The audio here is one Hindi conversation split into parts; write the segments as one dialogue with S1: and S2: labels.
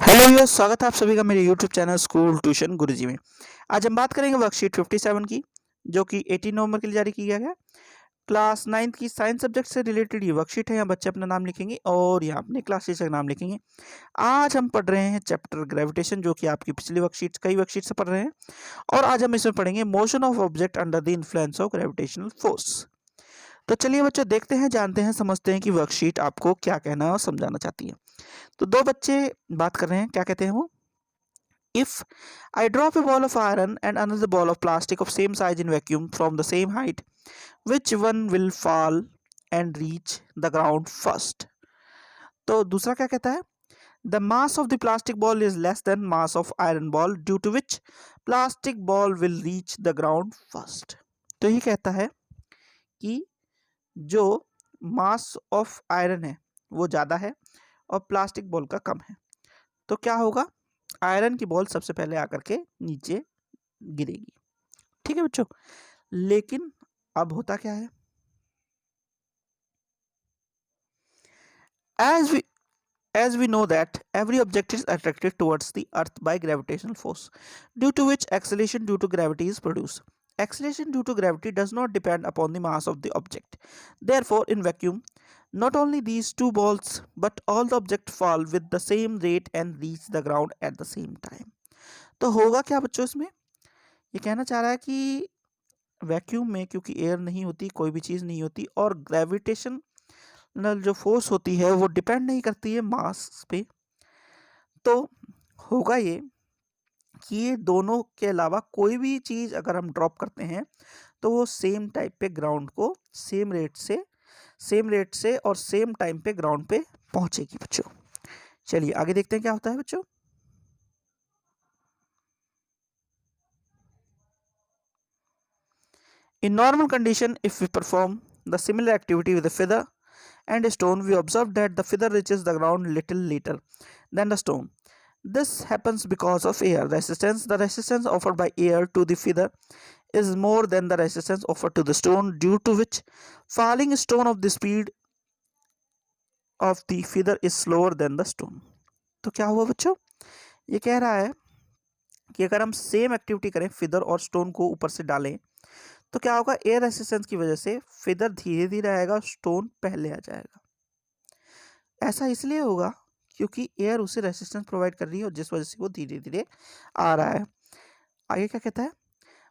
S1: हेलो व्यूअर्स, स्वागत है आप सभी का मेरे यूट्यूब चैनल स्कूल ट्यूशन गुरुजी में। आज हम बात करेंगे वर्कशीट 57 की, जो कि 18 नवंबर के लिए जारी किया गया है। क्लास 9th की साइंस सब्जेक्ट से रिलेटेड ये वर्कशीट है। यहाँ बच्चे अपना नाम लिखेंगे और यहाँ अपने क्लास टीचर का नाम लिखेंगे। आज हम पढ़ रहे हैं चैप्टर ग्रेविटेशन, जो कि आपकी पिछली वर्कशीट कई वर्कशीट से पढ़ रहे हैं। और आज हम इसमें पढ़ेंगे motion of object under the influence of gravitational force. तो चलिए बच्चों, देखते हैं, जानते हैं, समझते हैं कि वर्कशीट आपको क्या कहना है और समझाना चाहती है। तो दो बच्चे बात कर रहे हैं, क्या कहते हैं वो। If I drop a ball of iron and another ball of plastic of same size in vacuum from the same height, which one will fall and reach the ground first? तो दूसरा क्या कहता है, the mass of the plastic ball is less than mass of iron ball, due to which plastic ball will reach the ground first. तो ये कहता है कि जो मास ऑफ आयरन है वो ज़्यादा है और प्लास्टिक बॉल का कम है, तो क्या होगा, आयरन की बॉल सबसे पहले आकर के नीचे गिरेगी। ठीक है बच्चों, लेकिन अब होता क्या है, as we as we know that every object is attracted towards the earth by gravitational force, due to which acceleration due to gravity is produced. Acceleration due to gravity does not depend upon the mass of the object. Therefore, in vacuum, not only these two balls but all the objects fall with the same rate and reach the ground at the same time. तो होगा क्या बच्चों, इसमें ये कहना चाह रहा है कि वैक्यूम में क्योंकि एयर नहीं होती, कोई भी चीज़ नहीं होती, और ग्रेविटेशनल जो फोर्स होती है वो डिपेंड नहीं करती है मास पे, तो होगा ये कि ये दोनों के अलावा कोई भी चीज़ अगर हम ड्रॉप करते हैं तो वो सेम टाइप पे ग्राउंड को सेम रेट से और सेम टाइम पे ग्राउंड पे पहुंचेगी बच्चों। चलिए आगे देखते हैं क्या होता है बच्चों। In normal condition, if we perform the similar activity with a feather and a stone, we observe that the feather reaches the ground little later than the stone. This happens because of air resistance. The resistance offered by air to the feather is more than the resistance offered to the stone, due to which falling stone of the speed of the feather is slower than the stone. तो क्या हुआ बच्चों, ये कह रहा है कि अगर हम सेम एक्टिविटी करें, फिदर और स्टोन को ऊपर से डालें, तो क्या होगा, एयर रेसिस्टेंस की वजह से फिदर धीरे धीरे आएगा, स्टोन पहले आ जाएगा। ऐसा इसलिए होगा क्योंकि एयर उसे रेसिस्टेंस प्रोवाइड कर रही है और जिस वजह से वो धीरे धीरे आ रहा है। आगे क्या कहता है,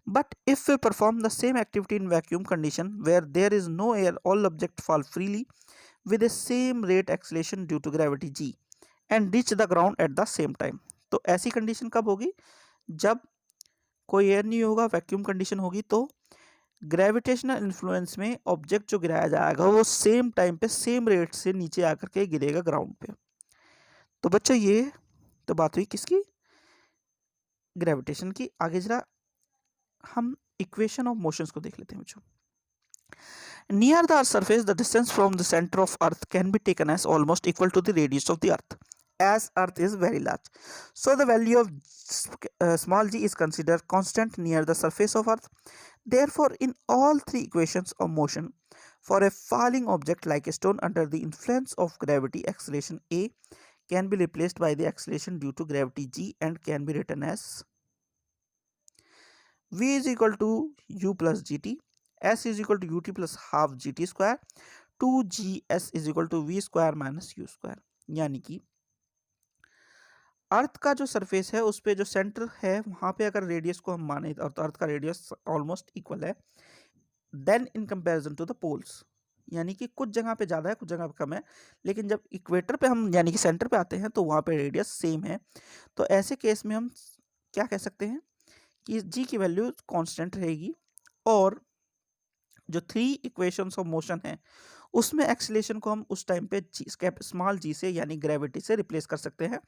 S1: but if we perform the same activity in vacuum condition where there is no air, all object fall freely with the same rate acceleration due to gravity g and reach the ground at the same time. तो ऐसी कंडीशन कब होगी, जब कोई एयर नहीं होगा, वैक्यूम कंडीशन होगी, तो ग्रेविटेशनल इन्फ्लुएंस में ऑब्जेक्ट जो गिराया जाएगा वो सेम टाइम पे सेम रेट से नीचे आकर के गिरेगा ग्राउंड पे। तो बच्चों ये तो बात हुई किसकी, ग्रेविटेशन की। आगे जरा हम इक्वेशन ऑफ मोशंस को देख लेते हैं बच्चों। Near the earth surface the distance from the centre of earth can be taken as almost equal to the radius of the earth, as earth is very large, so the value of small g is considered constant near the surface of earth. Therefore, in all three equations of motion for a falling object like a stone under the influence of gravity, acceleration a can be replaced by the acceleration due to gravity g and can be written as v is equal to u plus gt, s is equal to ut plus half gt square, 2gs is equal to v square minus u square। यानी कि अर्थ का जो सरफेस है उस पे जो सेंटर है वहाँ पे अगर रेडियस को हम माने और तो अर्थ का रेडियस ऑलमोस्ट इक्वल है then in comparison to the poles, यानी कि कुछ जगह पे ज़्यादा है कुछ जगह पे कम है, लेकिन जब इक्वेटर पे हम यानी कि सेंटर पे आते हैं तो वहाँ पे रेडियस सेम है। तो ऐसे केस में हम क्या कह सकते हैं कि जी की वैल्यू कांस्टेंट रहेगी और जो थ्री इक्वेशंस ऑफ मोशन है उसमें एक्सीलरेशन को हम उस टाइम पे स्मॉल जी से यानी ग्रेविटी से रिप्लेस कर सकते हैं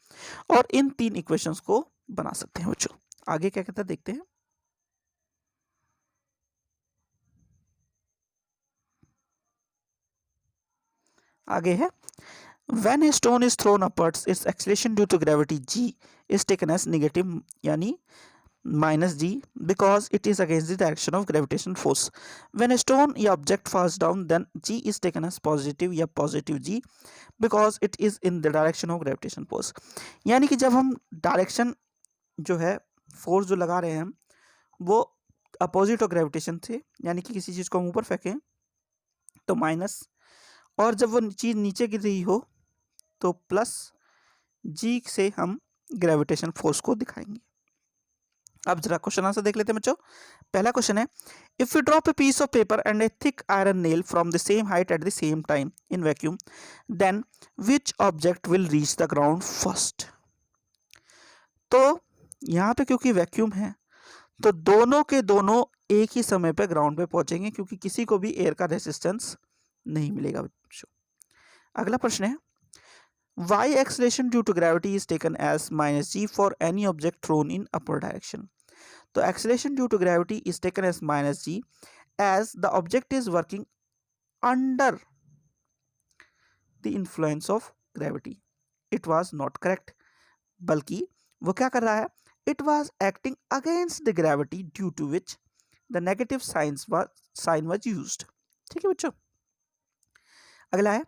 S1: और इन तीन इक्वेशंस को बना सकते हैं बच्चों। आगे क्या कहता है देखते हैं। आगे है, when a stone is thrown upwards its acceleration due to gravity g is taken as negative, यानी minus g because it is against the direction of gravitational force. When a stone या object falls down, then g is taken as positive या positive g because it is in the direction of gravitational force. यानी कि जब हम डायरेक्शन जो है फोर्स जो लगा रहे हैं हम वो अपोजिट ऑफ ग्रेविटेशन थे, यानी कि किसी चीज़ को हम ऊपर फेंकें तो माइनस, और जब वो चीज़ नीचे गिर रही हो तो प्लस जी से हम ग्रेविटेशन फोर्स को दिखाएंगे। अब जरा क्वेश्चन आंसर देख लेते हैं बच्चों। पहला क्वेश्चन है, if you drop a piece of paper and a thick iron nail from the same height at the same time in vacuum, then which object will reach the ground first. तो यहाँ पे क्योंकि वैक्यूम है तो दोनों के दोनों एक ही समय पे ग्राउंड पे पहुंचेंगे, क्योंकि किसी को भी एयर का रेजिस्टेंस नहीं मिलेगा बच्चों। अगला प्रश्न है, y acceleration due to gravity is taken as minus g for any object thrown in upward direction. तो acceleration due to gravity is taken as minus g as the object is working under the influence of gravity. It was not correct, बल्कि वो क्या कर रहा है, it was acting against the gravity due to which the negative sign was used. ठीक है बच्चों। अगला है,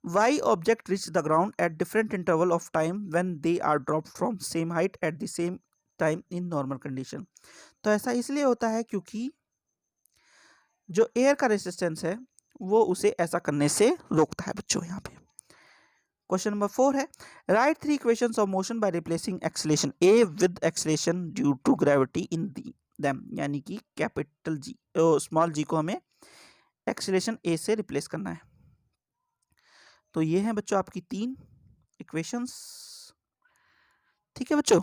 S1: why object reach the ground at different interval of time when they are dropped from same height at the same time in normal condition। तो ऐसा इसलिए होता है क्योंकि जो एयर का रेजिस्टेंस है वो उसे ऐसा करने से रोकता है बच्चों। यहाँ पे क्वेश्चन नंबर 4 है, write 3 equations of motion by replacing acceleration a with acceleration due to gravity in them, यानी कि कैपिटल जी स्मॉल जी को हमें एक्सेलरेशन ए से रिप्लेस करना है। तो ये हैं बच्चों आपकी 3 इक्वेशंस। ठीक है बच्चों,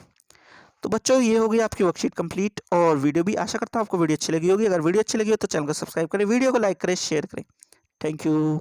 S1: तो बच्चों ये हो गई आपकी वर्कशीट कंप्लीट और वीडियो भी। आशा करता हूँ आपको वीडियो अच्छी लगी होगी। अगर वीडियो अच्छी लगी हो तो चैनल को सब्सक्राइब करें, वीडियो को लाइक करें, शेयर करें। Thank you.